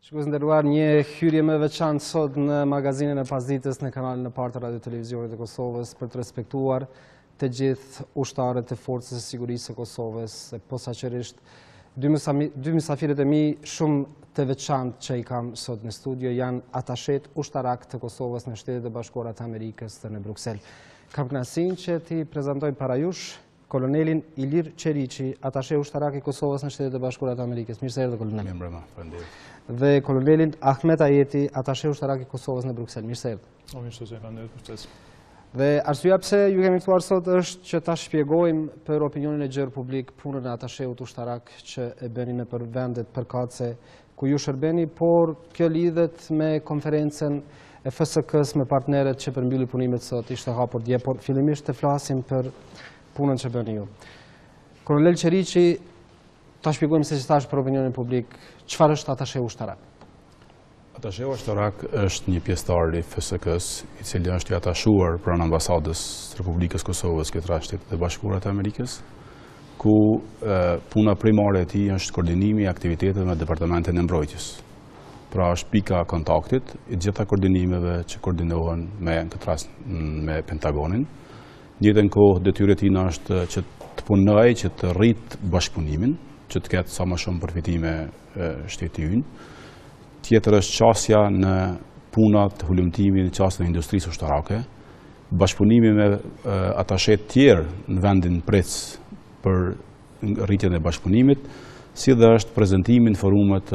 Shikues nderuar, një hyrje më veçantë sot në magazinën e pasdites në kanalin e Partnerët e Televizionit të Kosovës për të respektuar të gjithë ushtarët e Forcës së Sigurisë së Kosovës, posaçërisht dy mysafirët e mi shumë të veçantë që i kam sot në studio janë atashet ushtarak të Kosovës në Shtetet e Bashkuara të Amerikës dhe në Bruksel. Kam kënaqësinë që t'i prezantoj para jush kolonelin Ilir Qeriqi, atashe ushtarak i Kosovës në Shtetet e Bashkuara të Amerikës. Mirë se erdhe, kolonel. Dhe kolonelin Ahmet Ajeti, atashe ushtarak i Kosovës në Bruksel. Mirë se erdhe. Mirë se erdhe. Dhe arsyeja pse ju kemi ftuar sot është që ta shpjegojmë për opinionin e gjerë publik punën e atasheut ushtarak që e bëni me për vendet përkatëse ku ju shërbeni, por kjo lidhet me konferencën e FSK-s me partnerët që përmbylli punimet sot, ishte hapur dje, por fillimisht të flasim për punën që bëni ju. Kolonel Qeriqi, ta shpjegojmë se çfarë është për opinionin publik, çfarë është atashe ushtarak? Atashe ushtarak është një pjesëtar i FSK-s, i cili është i atashuar pranë ambasadës së Republikës Kosovës këtij Shtetit e Bashkuara të Amerikës, ku puna primare e tij është koordinimi i aktiviteteve me Departamentin e Mbrojtjes. Pra është pika kontaktit i gjitha koordinimeve që koordinohen me këtë rast me Pentagonin. Në njëjtën kohë detyra e tij është që të punojë, që të rrit bashkëpunimin, që të ketë sa më shumë përfitime shteti ynë. Tjetër është qasja në punat të hulumtimit në qasjen e industrisë ushtarake, bashkëpunimi me atashet tjerë në vendin Pric për rritjen e bashkëpunimit, si dhe është prezantimi në forumet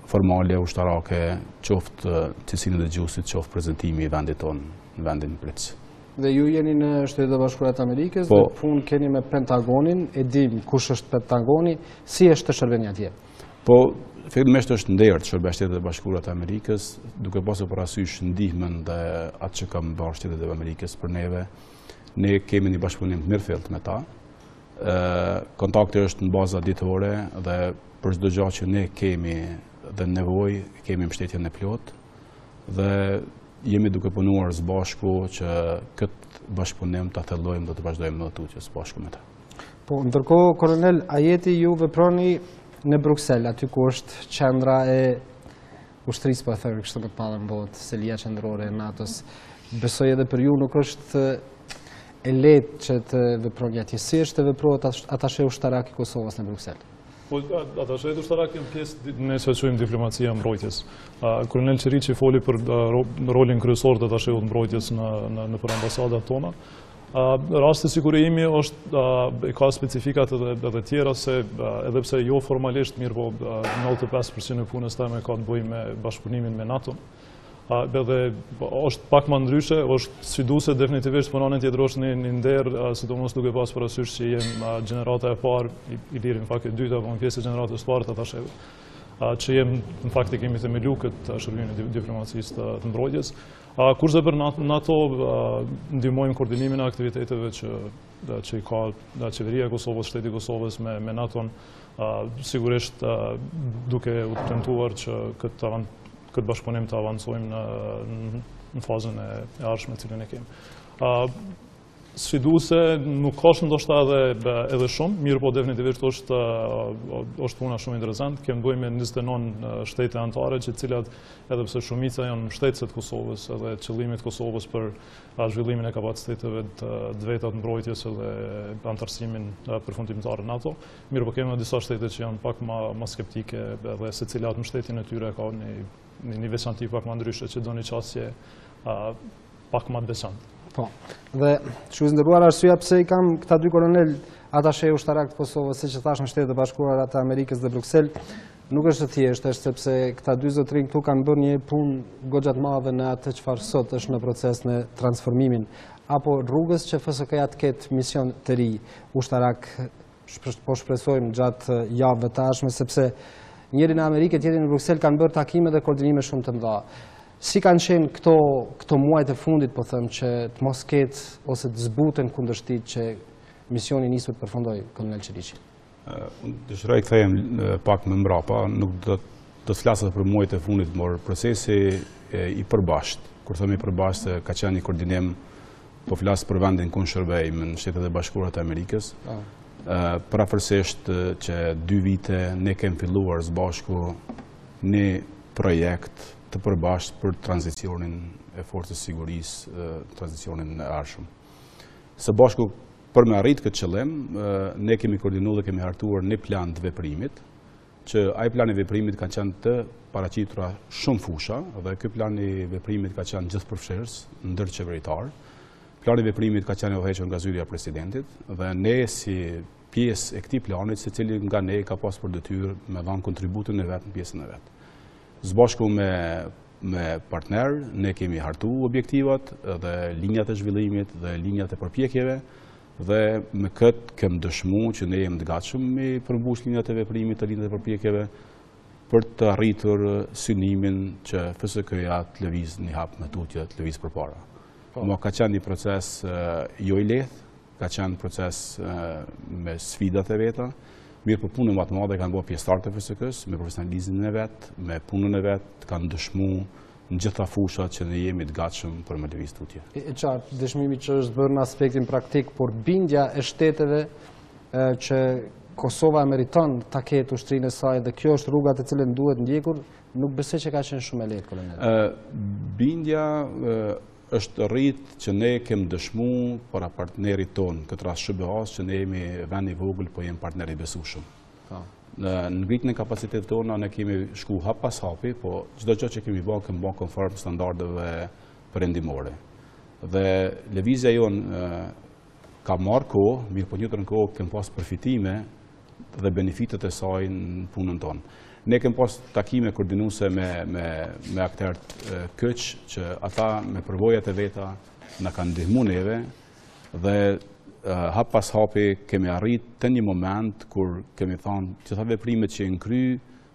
formale ushtarake, qoftë cilësinë e dëgjuesit, qoftë prezantimi i vendit tonë në vendin Pric. Dhe ju jeni në Shtetet e Bashkuara të Amerikës, dhe punë keni me Pentagonin, e dim kush është Pentagoni, si është të shërbeni atje? Po, fillimisht është ndërë të shërbej Shtetet e Bashkuara të Amerikës, duke pasur parasysh ndihmën dhe atë që kam bërë Shtetet e Amerikës për neve. Ne kemi një bashkëpunim të mirëfillt me ta. Kontakti është në baza ditore dhe për çdo gjë që ne kemi dhe nevojë, kemi mbështetjen e plotë dhe jemi duke punuar së bashku që këtë bashkëpunim ta thellojmë dhe të vazhdojmë në tutje së bashku me ta. Po, ndërkohë, kolonel Ajeti, ju veproni në Bruksel, aty ku është qendra e ushtrisë, po e thërë kështu më të madhe në botë, selia qendrore e NATO-s. Besoj edhe për ju nuk është e lehtë që të veproni atje. Si është të veprohet atashe ushtarak i Kosovës në Bruksel? Po, atashe ushtarak janë pjesë në që quajmë diplomacia e mbrojtjes. Kolonel Qeriqi foli për rolin kryesor të atasheut mbrojtjes në për ambasadat tona. Rasti si kur e imi ka specifikat edhe tjera se edhe pse jo formalisht mirë, po 95% e punës teme ka të bëjë me bashkëpunimin me NATO. Edhe është pak më ndryshe, është sfiduese definitivisht, po në tjetër është një nder, sidomos duke pas parasysh që jem gjenerata e parë, i liri në fakt e dyta, po në pjesë e gjeneratës së parë të atasheve, që jem në fakt e kemi themelu këtë shërbimin e diplomacisë të mbrojtjes. Kurse për NATO ndihmojmë koordinimin e aktiviteteve që i ka qeveria e Kosovës, shteti i Kosovës me NATO-n, sigurisht duke u tentuar që këtë bashkëpunim të avancojmë në fazën e ardhshme cilën e kemi. Sfiduese nuk është ndoshta edhe shumë, mirë po definitivisht është puna shumë interesant. Kemi bëjmë me 29 shtete anëtare, që cilat edhe pse shumica janë mbështetëse të Kosovës, edhe qëllimi të Kosovës për zhvillimin e kapaciteteve të vetat mbrojtjes edhe antarësimin përfundimtar në NATO. Mirë po kemi disa shtete që janë pak më skeptike, edhe se cilat mbështetjen e tyre ka një veçanti pak më ndryshe, që do një qasje pak më të veçantë. Po, dhe shikues nderuar, arsyeja pse i kam këta dy kolonel atashe ushtarak të Kosovës, siç e thash, në Shtetet e Bashkuara të Amerikës dhe Bruksel, nuk është thjesht, është sepse këta dy zotërinj këtu kanë bërë një punë goxha të madhe në atë çfarë sot është në proces në transformimin apo rrugës që FSK-ja të ketë mision të ri ushtarak, po shpresojmë gjatë javëve të ardhshme, sepse njëri në Amerikë, tjetri në Bruxelles, kanë bërë takime dhe koordinime shumë të mëdha. Si kanë qenë këto muajt e fundit, po them, që të mos ketë ose të zbuten kundërshtit që misioni nisur të përfundoj, kolonel Qiriqi? Unë dëshiroj kthehem pak më mbrapa, nuk do të flasë për muajt e fundit, por procesi i përbashkët. Kur themi përbashkët, ka qenë një koordinim, po flasë për vendin ku shërbej në Shtetet e Bashkuara të Amerikës. Parafërsisht që 2 vite ne kemi filluar së bashku një projekt të përbashkët për tranzicionin e forcës sigurisë, tranzicionin e ardhshëm. Së bashku për me arrit këtë qëllim, ne kemi koordinuar dhe kemi hartuar një plan të veprimit, që ai plani i veprimit ka qenë të paraqitura shumë fusha, dhe ky plan i veprimit ka qenë gjithëpërfshirës, ndërqeveritar. Plani i veprimit ka qenë udhëhequr nga zyrja e presidentit, dhe ne si pjesë e këtij planit, secili nga ne ka pasur për detyrë me dhënë kontributin e vet në pjesën e vet. Së bashku me partner, ne kemi hartuar objektivat dhe linjat e zhvillimit dhe linjat e përpjekjeve, dhe me këtë kem dëshmu që ne jemi të gatshëm me përmbush linjat e veprimit të linjat e përpjekjeve për të arritur synimin që FSK-ja të lëviz një hap me tutje, të lëviz përpara. Mo ka qenë një proces jo i lehtë, ka qenë proces me sfidat e veta, mirë për punën më të madhe kanë bërë pjesëtarët e FSK-s, me profesionalizmin e vet, me punën e vet, kanë dëshmu në gjitha fushat që ne jemi të gatshëm për me lëviz tutje. E qartë, dëshmimi që është bërë në aspektin praktik, por bindja e shteteve që Kosova e meriton ta ketë ushtrinë e saj dhe kjo është rruga të cilën duhet ndjekur, nuk besoj që ka qenë shumë e lehtë, kolonel. Bindja është rrit që ne kemi dëshmu para partnerit ton, këtë rast SBA-s, që ne jemi vend i vogël, po jemi partner i besueshëm. Në ngritjen e kapacitetit tona ne kemi shku hap pas hapi, po çdo gjë që kemi bërë konform standardeve perëndimore. Dhe lëvizja jonë ka marrë kohë, mirë po njëtën kohë kemi pas përfitime dhe benefitet e saj në punën tonë. Ne kemi pas takime koordinuese me aktorët kyç, që ata me përvojat e veta na kanë ndihmuar neve dhe hap pas hapi kemi arrit të një moment kur kemi thënë që ta veprimet që në kry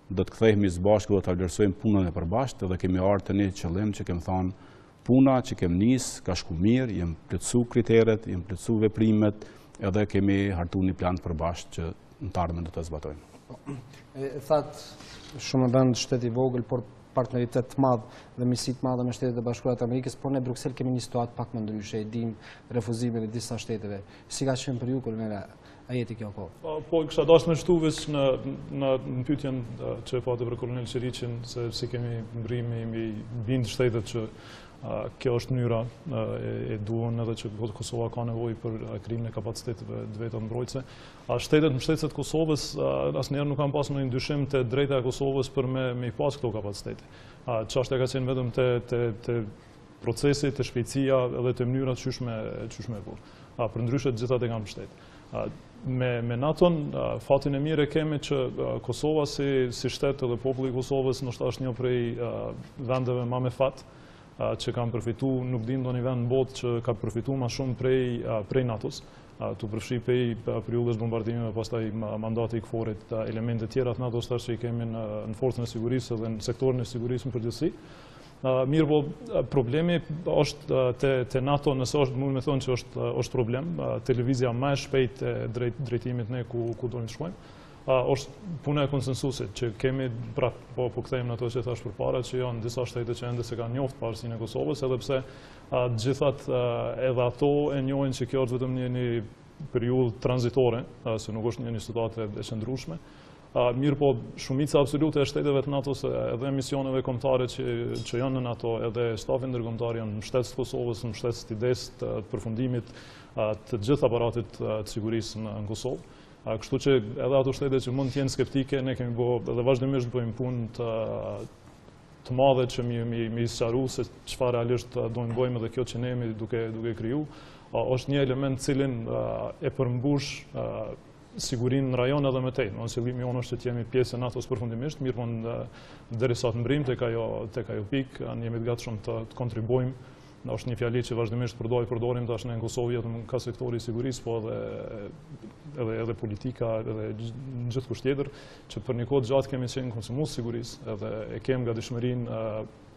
do të kthehemi së bashku dhe ta vlerësojmë punën e përbashkët dhe kemi ardhur të një qëllim që kemi thënë puna që kemi nis ka shku mirë, jemi plotësuar kriteret, jemi plotësuar veprimet edhe kemi hartuar një plan të përbashkët që në të ardhmen do ta zbatojmë. Thatë shumë vend shtet i vogël, por partneritet të madh dhe miqësi të madhe me Shtetet e Bashkuara të Amerikës, por në Bruksel kemi një situatë pak më ndryshe, e dim refuzimin e disa shteteve. Si ka qenë për ju, kolonel, a jeti kjo kohë? Po, kisha dashur me shtu veç në pyetjen që e pati për kolonel Qiriqin, se si kemi mbrimi me bind shtetet që kjo është mënyra e duan edhe që Kosova ka nevojë për krijimin e kapaciteteve të veta mbrojtëse. Shtetet mbështetëse të Kosovës asnjëherë nuk kanë pasur ndonjë ndryshim te drejta e Kosovës për me pas këto kapacitete. Çështja ka qenë vetëm te procesi, te shpejtësia edhe te mënyrat çyshme e bërë. Përndryshe të gjithat e kanë mbështetur. Me NATO-n, fatin e mirë e kemi që Kosova si shtet edhe populli i Kosovës ndoshta është një prej vendeve më me fat që kanë përfitu, nuk din do një vend në botë që ka përfitu ma shumë prej NATO-s, të përfshi prej periudhës bombardimeve, pastaj mandati i këforit, elemente tjera të NATO-s tash që i kemi në forcën e sigurisë dhe në sektorin e sigurisë në përgjithësi. Mirë po, problemi është te NATO, nëse është, mund me thonë që është problem, televizja më e shpejt e drejtimit ne ku do të shkojmë, është puna e konsensusit, që kemi, pra, po kthejmë në ato që thash përpara, që janë disa shtete që ende se kanë njoft parësinë e Kosovës, edhe pse gjithat edhe ato e njohin që kjo është vetëm një periudhë tranzitore, se nuk është një situatë e qëndrueshme. Mirë po, shumica absolute e shteteve të NATO-s edhe misioneve kombëtare që janë në NATO, edhe stafi ndërkombëtar janë mbështetës të Kosovës, mbështetës të idesë të përfundimit të gjithë aparatit të sigurisë në Kosovë. Kështu që edhe ato shtete që mund të jenë skeptike, ne kemi bërë edhe vazhdimisht bëjmë punë të madhe që mi sqaru se çfarë realisht do të bëjmë dhe kjo që ne jemi duke kriju, është një element cilin e përmbush sigurinë në rajon edhe me tej. Qëllimi jonë është që të jemi pjesë e NATO-s përfundimisht, mirë po derisa të mbrim tek ajo pikë, ne jemi të gatshëm të kontribuojmë është një fjali që vazhdimisht përdorim tash në Kosovë jetëm ka sektori i sigurisë, po edhe politika, edhe gjithë kusht tjetër, që për një kohë gjatë kemi qenë konsumus sigurisë, edhe e kem gatishmërinë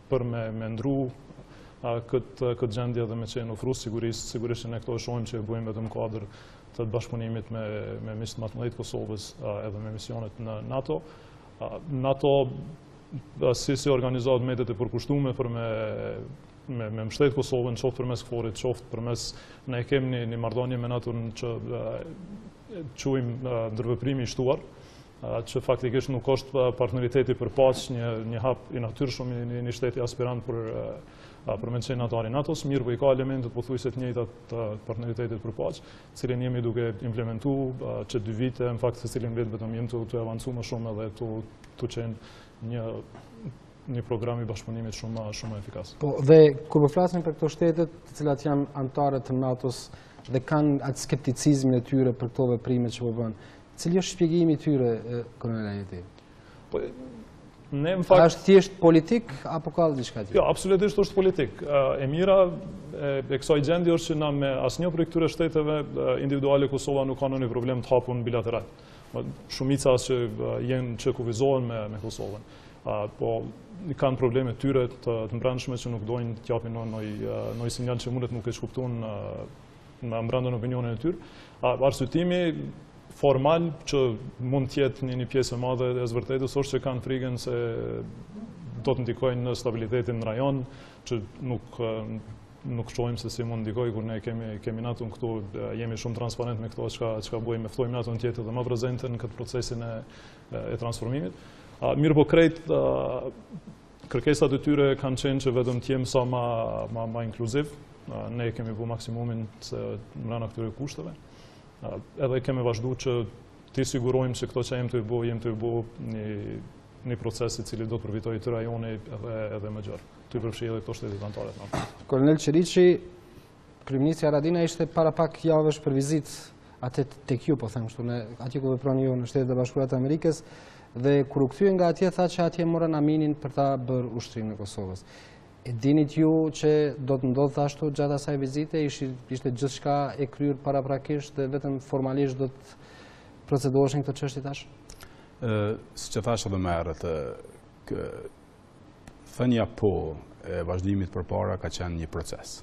për me ndru këtë gjendje dhe me qenë ofrus sigurisë, sigurisht që ne këto shohim që e bujmë vetëm kuadër të bashkëpunimit me misionet Partnerët të Kosovës edhe me misionet në NATO. NATO si organizohet medet e përkushtume për me mbështet Kosovën, qoftë përmes KFOR-it, qoftë përmes ne kemi një marrëdhënie me NATO-n që quajmë ndërveprimi i shtuar, që faktikisht nuk është partneriteti për paqë, një hap i natyrshëm i një shteti aspirant për me qenë atari NATO-s, mirë po i ka elementet pothuajse të njëjta të partneritetit për paqë, cilin jemi duke implementu që 2 vite, në fakt se cilin vetë vetëm jemi të avancu më shumë edhe të qenë një program i bashkëpunimit shumë efikas. Po, dhe kur po flasim për këto shtetet, të cilat janë anëtare të NATO-s dhe kanë atë skepticizmin e tyre për këto veprime që po bën, cili është shpjegimi i tyre, kolonel? Po, ne në fakt... A është thjesht politik, apo ka dhe diçka tjetër? Jo, absolutisht është politik. E mira e kësaj gjendje është që na me asnjë prej këtyre shteteve individuale Kosova nuk ka ndonjë problem të hapur bilateral. Shumica që kufizohen me Kosovën. Po kanë probleme tyre të mbrëmshme që nuk dojnë të japin ndonjë sinjal që mundet nuk e shkuptuan në brenda në opinionin e tyre. Arsyetimi formal që mund të jetë një pjesë e madhe e vërtetës është që kanë frikën se do të ndikojnë në stabilitetin në rajon, që nuk shohim se si mund ndikoj kur ne kemi NATO këtu, jemi shumë transparent me këto çka bëjmë, ftojmë NATO tjetër dhe më prezente në këtë procesin e transformimit. Mirë po krejt, kërkesat e tyre kanë qenë që vetëm të jemi sa ma inkluziv, ne kemi bu maksimumin mbrana këtyre kushteve, edhe kemi vazhdu që ti sigurojmë që këto që jemi të i bu një proces i cili do të përfitoj të rajoni edhe më gjërë. Të i përfshi edhe këto shtetit anëtare. Kolonel Qeriqi, kryeministri Haradinaj ishte para pak javësh për vizit atë tek ju, po them kështu, atje ku veproni ju në Shtetet e Bashkuara të Amerikës, dhe kur u kthye nga atje tha që atje morën aminin për ta bërë ushtrim në Kosovës. E dinit ju që do të ndodhë ashtu gjatë asaj vizite, ishte gjithçka e kryer paraprakisht dhe vetëm formalisht do të procedoheshin këto çështje tash? Siç e thash edhe më herët, thënia po e vazhdimit përpara ka qenë një proces.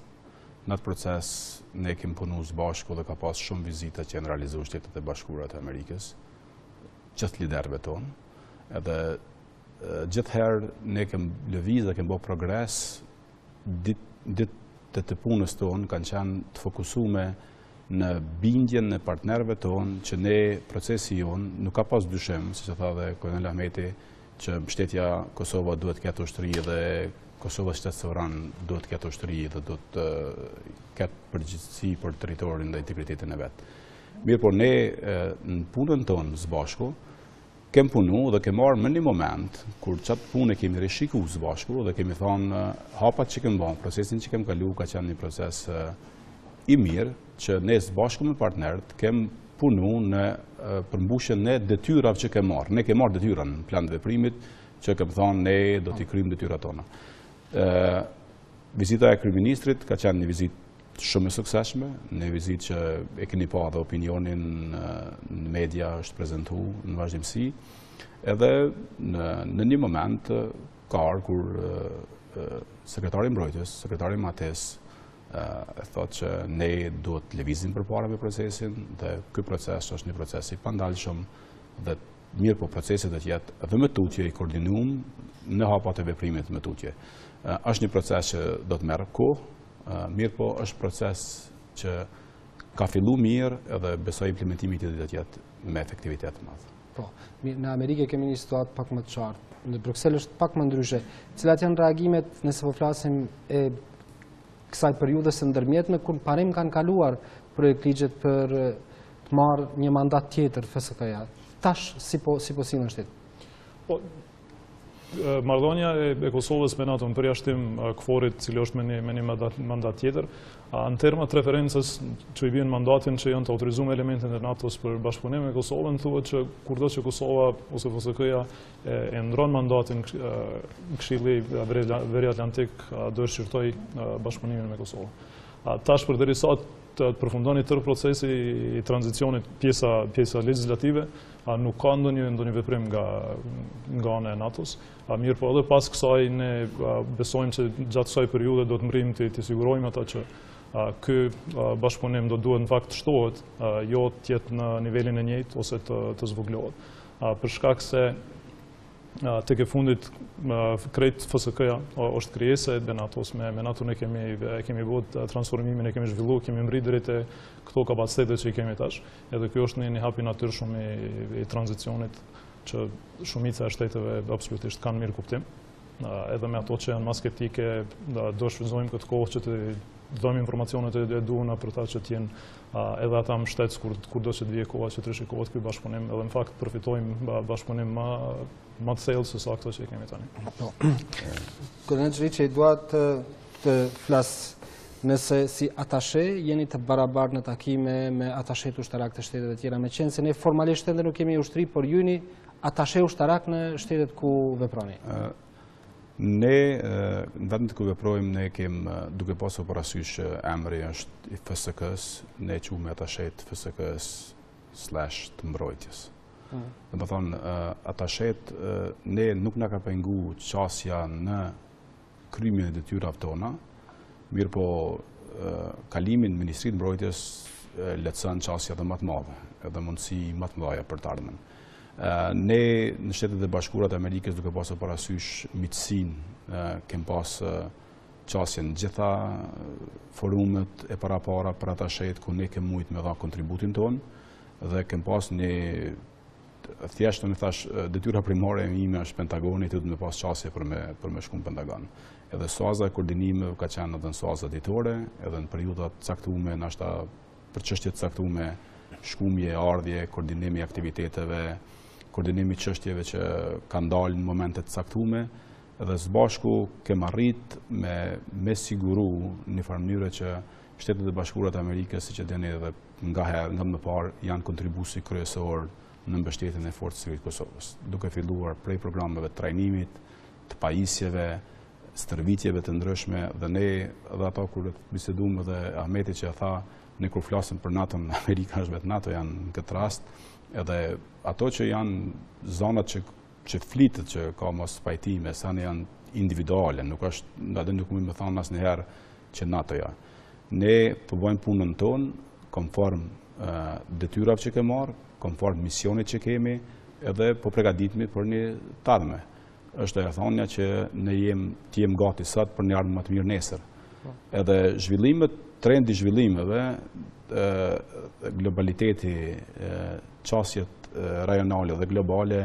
Në atë proces ne kemi punuar së bashku dhe ka pas shumë vizita që janë realizuar Shtetet e Bashkuara të Amerikës, gjithë liderëve tonë, edhe gjithherë ne kemi lëviz dhe kemi bërë progres, ditë të punës tonë kanë qenë të fokusuar në bindjen në partnerëve tonë që ne procesi jonë nuk ka pas dyshim, siç e tha dhe kolonel Ahmeti, që mbështetja Kosova duhet të ketë ushtri dhe Kosova shtet sovran duhet të ketë ushtri dhe duhet të ketë përgjegjësi për territorin dhe integritetin e vet. Mirë po ne në punën tonë së bashku kemi punu dhe kemi marrë në një moment kur qatë punë kemi rishikuar së bashku dhe kemi thonë hapat që kemi bërë, procesin që kemi kalu ka qenë një proces i mirë që ne së bashku me partnerët kemi punu në përmbushjen në detyrave që kemi marrë. Ne kemi marrë detyrën në plan të veprimit që kemi thonë ne do t'i kryjmë detyrat tona. Vizita e kryeministrit ka qenë një vizitë shumë e suksesshme, një vizitë që e keni pa dhe opinionin në media është prezentu në vazhdimsi, edhe në një moment ka arë kur sekretari mbrojtjes, sekretari Mates, e thot që ne duhet të lëvizim përpara me procesin dhe ky proces është një proces i pandalshëm dhe mirë po procesi do të jetë edhe me tutje i koordinuar në hapat e veprimit me tutje. Është një proces që do të merr kohë, mirë po është proces që ka fillu mirë edhe besoj implementimi i tij do të jetë me efektivitet të madh. Po, në Amerikë kemi një situatë pak më të qartë. Në Bruksel është pak më ndryshe. Cilat janë reagimet nëse po flasim e kësaj periudhe së ndërmjetme kur parim kanë kaluar projektligjet për të marrë një mandat tjetër FSK-ja. Tash si po sillen shteti? Po, Marrëdhënia e Kosovës me NATO në përjashtim KFOR-it, cili është me një mandat tjetër, në terma të referencës që i bën mandatin që janë të autorizuar elementet e NATO-s për bashkëpunim me Kosovën, thuhet që kurdo që Kosova ose FSK-ja e ndron mandatin Këshilli Veri Atlantik do të shqyrtoj bashkëpunimin me Kosovën. Tash përderisa të përfundoni tërë procesi i tranzicionit pjesa legislative, nuk ka ndonjë veprim nga ana e NATO-s. Mirë po edhe pas kësaj ne besojmë që gjatë kësaj periudhe do të mbrim të sigurojmë ata që ky bashkëpunim do duhet në fakt të shtohet, jo të jetë në nivelin e njëjtë ose të zvogëlohet. Për shkak se tek e fundit krejt FSK-ja është krijese e NATO-s. Me NATO ne kemi bërë transformimin, e kemi zhvilluar, kemi mbrit deri te këto kapacitete që i kemi tash. Edhe ky është një hap i natyrshëm i tranzicionit që shumica e shteteve absolutisht kanë mirë kuptim. Edhe me ato që janë më skeptike, do shfrytëzojmë këtë kohë që të dojmë informacionet e duhuna për ta që t'jenë edhe ata më shtetës kur do që të vije koha që të rishikohet ky bashkëpunim, edhe në fakt përfitojmë bashkëpunim më të thellë se sa këto që kemi tani. Kolonel Xhriçi, dua të flas nëse si atashe jeni të barabartë në takime me atashet ushtarak të shtetet e tjera, me qenë se ne formalisht ende nuk kemi ushtri, por ju jeni atashe ushtarak në shtetet ku veproni. Ne, në vetëm të ku veprojmë, ne kemë duke pasur parasysh emri është i FSK-s, ne qumë atashet FSK-s / të mbrojtjes. Dhe më thonë, atashet, ne nuk nga ka pengu qasja në krymin e detyrave tona, mirë po kalimin Ministritë Mbrojtjes lehtëson qasja dhe më të madhe, edhe mundësi më të mëdha për të ardhmen. Ne në Shtetet e Bashkuara të Amerikës duke pasur parasysh miqësinë, kem pas qasjen në gjitha forumet e parapara për atashet ku ne kem mujt me dha kontributin ton dhe kem pas një thjesht më thash detyra primare e ime është Pentagoni, të me pas qasje për me shku në Pentagon. Edhe soaza e koordinimeve ka qenë edhe në soaza ditore, edhe në periudat caktume, nashta për çështjet caktume, shkumje, ardhje, koordinimi aktiviteteve, koordinimi çështjeve që kanë dalë në momentet caktume, edhe së bashku kem arrit me siguru në farë mënyrë që Shtetet e Bashkuara të Amerikës, siç e dini edhe nga më parë, janë kontribuesi kryesor në mbështetjen e forcës së Kosovës, duke filluar prej programeve të trajnimit, të pajisjeve, stërvitjeve të ndryshme, dhe ne edhe ato kur biseduam edhe Ahmeti që tha, ne kur flasim për NATO, Amerika është vetë NATO janë në këtë rast, edhe ato që janë zonat që flitet që ka mos pajtime, sa ne janë individuale, nuk mund me thonë asnjëherë që NATO-ja. Ne përbojmë punën tonë, konform detyrave që kemi marrë, konform misionit që kemi, edhe po përgatitemi për një tardhme. Është e thonja që ne jem gati sot për një ardhmë më të mirë nesër. Edhe zhvillimet, trendi zhvillimeve, globaliteti, qasjet rajonale dhe globale,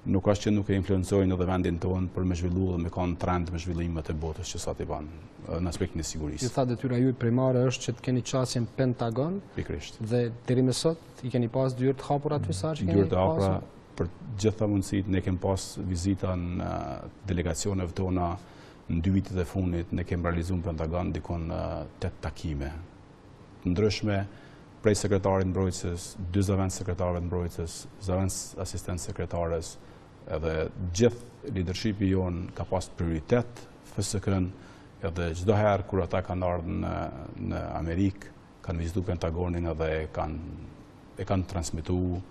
nuk është që nuk e influencojnë edhe vendin tonë për me zhvillu dhe me kanë trend me zhvillimet e botës që sa t'i banë në aspektin e sigurisë. Ju tha detyra ju primare është që të keni qasjen Pentagon, dhe deri më sot i keni pas dyert të hapura aty sa që keni dyert të hapura për gjitha mundësitë. Ne kemi pas vizita në delegacioneve tona në 2 vitet e fundit, ne kemi realizuar në Pentagon dikon 8 takime të ndryshme, prej sekretarit mbrojtëses, 2 zavend sekretarëve të mbrojtëses, zavend asistent sekretares, edhe gjithë leadershipi jonë ka pas prioritet FSK-n, edhe çdo herë kur ata kanë ardhur në Amerikë, kanë vizitu Pentagonin edhe e kanë transmituar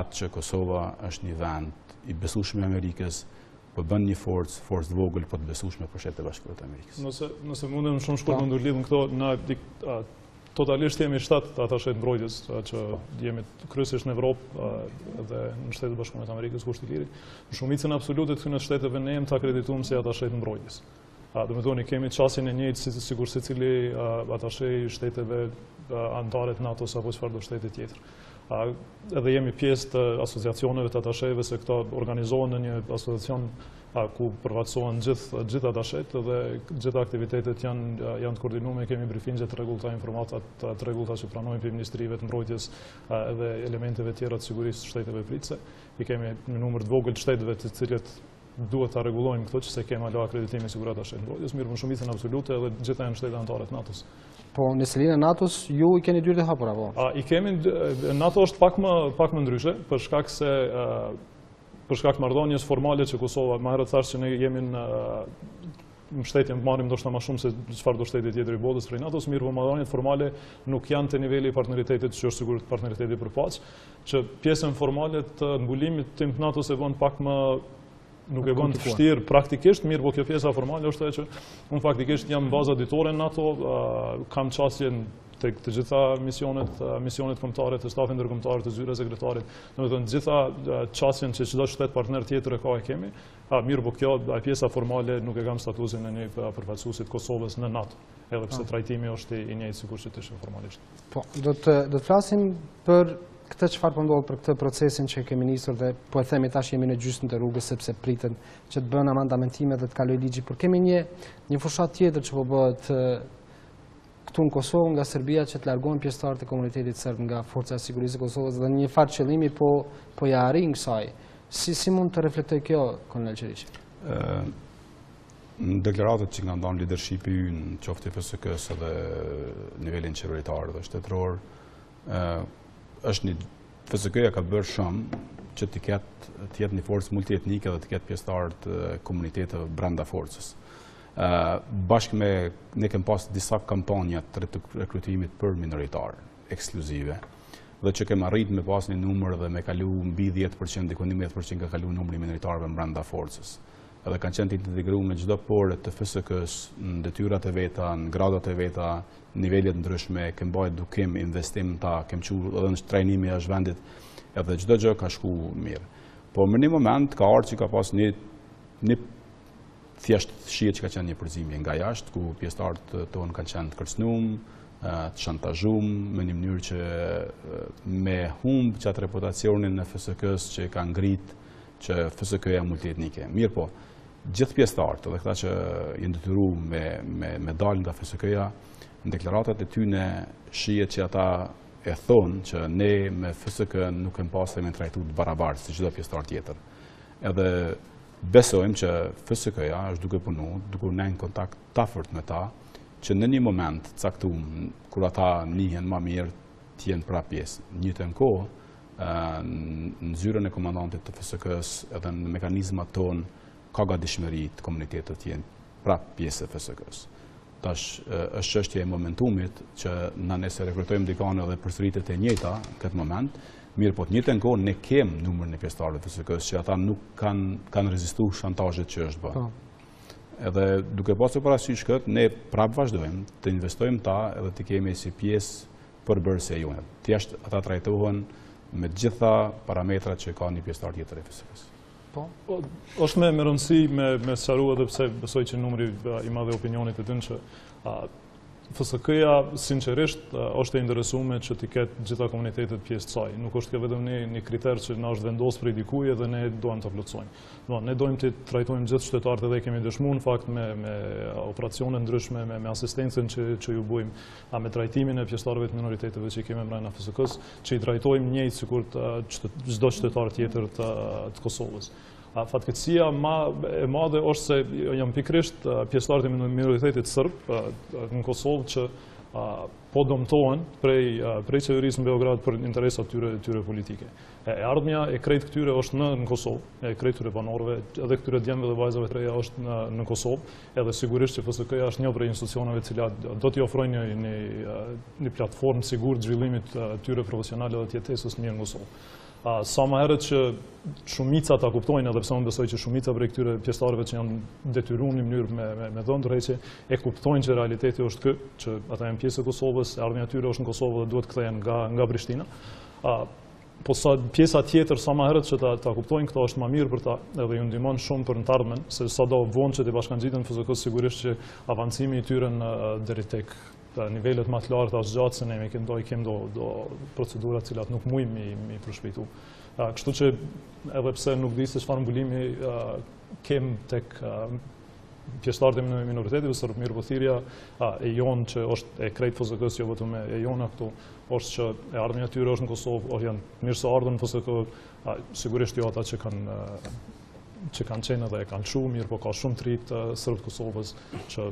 atë që Kosova është një vend i besueshëm i Amerikës, po bën një forcë të vogël, po të besueshme për Shtetet e Bashkuara të Amerikës. Nëse mundem shumë shkurt më ndërlidh këto, na totalisht jemi 7 atashet mbrojtjes që jemi kryesisht në Evropë dhe në Shtetet e Bashkuara të Amerikës kushtëliri. Në shumicën absolute të këtyre shteteve ne jemi të akredituar si atashet mbrojtjes. Do të thoni kemi qasjen e njëjtë sikur secili atashe i shteteve anëtare të NATO-s apo çfarëdo shteti tjetër. Edhe jemi pjesë të asociacioneve të atasheve, se këto organizohen në një asociacion ku përfaqësohen gjithë atashet dhe gjithë aktivitetet janë të koordinuar, kemi brifingje të rregullta, informata të rregullta që pranojnë për ministrive të mbrojtjes edhe elementeve tjera të sigurisë të shteteve pritëse. I kemi një numër të vogël të shteteve të cilët duhet ta rregullojmë këto që se kemi ala akreditimi sigurat ashe mbrojtjes, mirë më shumicën absolute edhe gjitha janë shtete anëtare të NATO-s. Po, në selinë e NATO-s ju i keni dyert e hapura, po? I kemi, NATO është pak më ndryshe, për shkak marrëdhënies formale që Kosova, më herët thash që ne jemi në mbështetje marrim ndoshta më shumë se çfarë do shteti tjetër i botës prej NATO-s, mirë po marrëdhëniet formale nuk janë te niveli i partneritetit që është sigurisht partneriteti për paqë, që pjesën formale të mbulimit tim të NATO-s e bën pak më nuk e bën të vështirë praktikisht, mirë po kjo pjesa formale është ajo që unë faktikisht jam në bazë auditore në NATO, kam çastjen tek të gjitha misionet kombëtare të stafit ndërkombëtar të zyre sekretarit, domethënë të gjitha çastjen që çdo shtet partner tjetër e ka e kemi. Mirë po kjo pjesa formale nuk e kam statusin e një përfaqësuesit Kosovës në NATO, edhe pse trajtimi është i njëjtë sikur që të ishte formalisht. Po, do të flasim për këtë çfarë po ndodh për këtë procesin që kemi nisur dhe po e themi tash jemi në gjysmën të rrugës sepse priten që të bëhen amandamente dhe të kalojë ligji, por kemi një fushat tjetër që po bëhet këtu në Kosovë nga Serbia që të largohen pjesëtarët e komunitetit serb nga forca e sigurisë e Kosovës dhe një farë qëllimi po ja arrin kësaj. Si mund të reflektoj kjo, Kolonel Qeriqi? Në deklaratët që nga ndonë leadershipi në qoftë i FSK-s edhe nivelin qeveritar dhe shtetëror, është një FSK-ja ka bërë shumë që të jetë një forcë multietnike dhe të ketë pjesëtarët komuniteteve brenda forcës. Bashkë me ne kem pas disa kampanja të rekrutimit për minoritar ekskluzive dhe që kem arrit me pas një numër dhe me kalu mbi 10%, diku 11% ka kalu numri minoritarëve brenda forcës. Edhe kanë qenë të integruar në çdo pore të FSK-s, në detyrat e veta, në gradat e veta, nivelet ndryshme, kem bërë edukim, investim ta, kem qenë edhe në trajnimi jashtë vendit, edhe çdo gjë ka shku mirë. Po në një moment ka ardhur që ka pas një thjesht shihet që ka qenë një përzimje nga jashtë, ku pjesëtarët tonë kanë qenë të kërcënuar, të shantazhuar në një mënyrë që me humb çat reputacionin e FSK-s që ka ngrit që FSK-ja multietnike. Mirë po, gjithë pjesëtarët, edhe këta që janë detyruar me dalë nga FSK-ja, në deklaratat e tyre shihet që ata e thonë që ne me FSK nuk kemi pasur me trajtuar të barabartë si çdo pjesëtar tjetër. Edhe besojmë që FSK-ja është duke punuar, duke në kontakt të afërt me ta, që në një moment caktuar, kur ata njihen më mirë, të jenë prapë pjesë. Në njëjtën kohë, në zyrën e komandantit të FSK-s edhe në mekanizmat tonë, ka gatishmëri të komunitetit të jenë prapë pjesë e FSK-s. Tash është çështja e momentumit që na nëse rekrutojmë dikon edhe përsëritet e njëjta në këtë moment, mirë po të njëjtën kohë ne kem numrin e pjesëtarëve të FSK-s që ata nuk kanë rezistuar shantazhet që është bërë. Edhe duke pasur parasysh këtë, ne prapë vazhdojmë të investojmë ta edhe të kemi si pjesë përbërëse e jonë. Thjesht ata trajtohen me gjitha parametrat që ka një pjesëtar tjetër e FSK-s. Është me rëndësi me sqaruar edhe pse besoj që numri i madh i opinionit të tyre që FSK-ja sinqerisht është e interesuar që të ketë gjitha komunitetet pjesë të saj. Nuk është kjo vetëm një kriter që na është vendosur prej dikujt dhe ne duam ta plotësojmë. Ne dojmë të trajtojmë gjithë qytetarët edhe kemi dëshmuar në fakt me operacione ndryshme, me asistencën që ju bëjmë, me trajtimin e pjesëtarëve të minoriteteve që kemi brenda FSK-s, që i trajtojmë njëjtë sikur çdo qytetar tjetër të Kosovës. Fatkeqësia e madhe është se janë pikërisht pjesëtarët e minoritetit serb në Kosovë që po dëmtohen prej qeverisë në Beograd për interesat tyre politike. Ardhmja e krejt këtyre është në Kosovë, e krejt këtyre banorëve, edhe këtyre djemve dhe vajzave të reja është në Kosovë, edhe sigurisht që FSK-ja është një prej institucioneve të cilat do t'i ofrojnë një platformë sigurt zhvillimit tyre profesionale dhe të jetesës mirë në Kosovë. Sa më herët që shumica ta kuptojnë, edhe pse unë besoj që shumica prej këtyre pjesëtarëve që janë detyruar në mënyrë me dhënë tërheqje, e kuptojnë që realiteti është ky, që ata janë pjesë e Kosovës, ardhmja e tyre është në Kosovë dhe duhet kthehen nga Prishtina. Po sa pjesa tjetër, sa më herët që ta kuptojnë këto është më mirë për ta, edhe ju ndihmon shumë për në ardhmen, se sado vonë që të bashkangjiten FSK-s sigurisht që avancimi i tyre deri tek nivelet më të larta është gjatë se ne kemi do procedura të cilat nuk mujmë mi përshpejtu. Kështu që edhe pse nuk di se çfarë mbulimi kem tek pjesëtarët e minoritetit, sërb mirë po thirrja e jonë që është e krejt FSK-s, jo vetëm e jona këtu, është që e ardhmja e tyre është në Kosovë, janë mirë se ardhën në FSK, sigurisht jo ata që kanë që kanë qenë edhe e kanë shu, mirë po ka shumë të rritë sërbë Kosovës që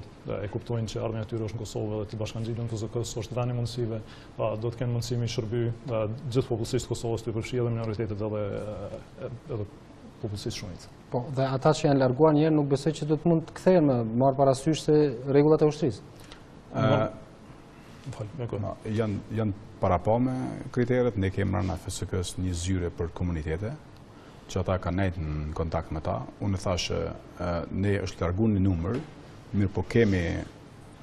e kuptojnë që ardhmja e tyre është në Kosovë dhe të bashkangjitën në FSK-s është veni mundësive, do të kenë mundësi mi shërby gjithë popullsisht Kosovës të përfshi edhe minoritetet edhe popullsisht shumit. Po, dhe ata që janë larguar njerë nuk besoj që do të mund të kthehen me marrë parasysh se rregullat e ushtrisë. Janë parapame kriteret, ne kemi marrë në FSK-s një zyre për komunitete, që ata kanë nejtë në kontakt me ta. Unë thashë, ne është largu një numër, mirë po kemi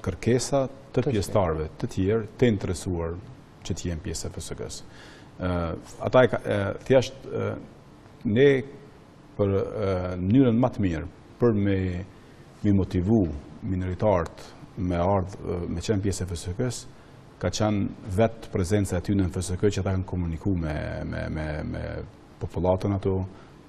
kërkesa të pjesëtarëve të tjerë të interesuar që të jenë pjesë e FSK-s. Ata thjesht ne për mënyrën më të mirë për me motivu minoritarët me qenë pjesë e FSK-s, ka qenë vetë prezenca e ty në FSK që ata kanë komuniku me popullatën ato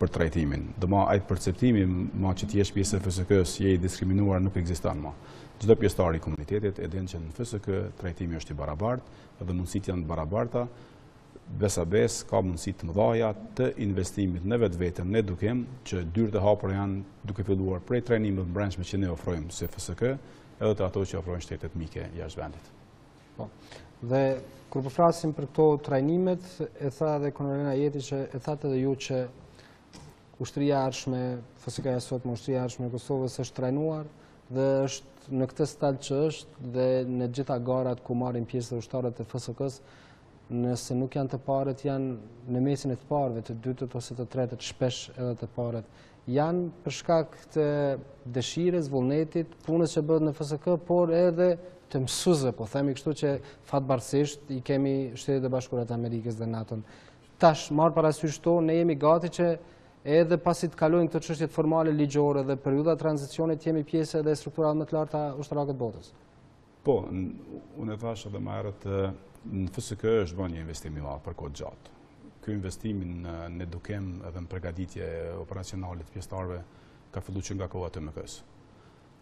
për trajtimin. Dhe ma ajtë perceptimi ma që t'jesh pjesë e FSK-s je i diskriminuar nuk ekziston ma. Çdo pjesëtar i komunitetit e din që në FSK trajtimi është i barabartë dhe mundësit janë barabarta, besa ka mundësit të mëdhaja të investimit në vetveten, në edukim, që dyert e hapura janë duke filluar prej trajnimit të brendshme që ne ofrojmë si FSK, edhe të ato që ofrojnë shtetet mike jashtë vendit. Po. Dhe kur po flasim për këto trajnimet, e tha edhe Konorena Jeti që e thatë edhe ju që ushtria e ardhshme, FSK-ja sot me ushtria e ardhshme e Kosovës është trajnuar dhe është në këtë stad që është dhe në gjitha garat ku marrin pjesë ushtarët e FSK-s, nëse nuk janë të parët, janë në mesin e të parëve, të dytët ose të tretët, shpesh edhe të parët. Janë për shkak të dëshires, vullnetit, punës që bëhet në FSK, por edhe të mësuesve, po themi kështu që fatbarësisht i kemi Shtetet e Bashkuara të Amerikës dhe NATO-n. Tash, marrë parasysh to, ne jemi gati që edhe pasi të kalojnë këto çështjet formale ligjore dhe periudha tranzicionit jemi pjesë edhe strukturave më të larta ushtarakët botës. Po, unë e thash edhe më herët, në FSK është bërë një investim i madh për kohë gjatë. Ky investimin në edukim edhe në përgatitje operacionale të pjesëtarëve ka filluar që nga koha e TMK-s.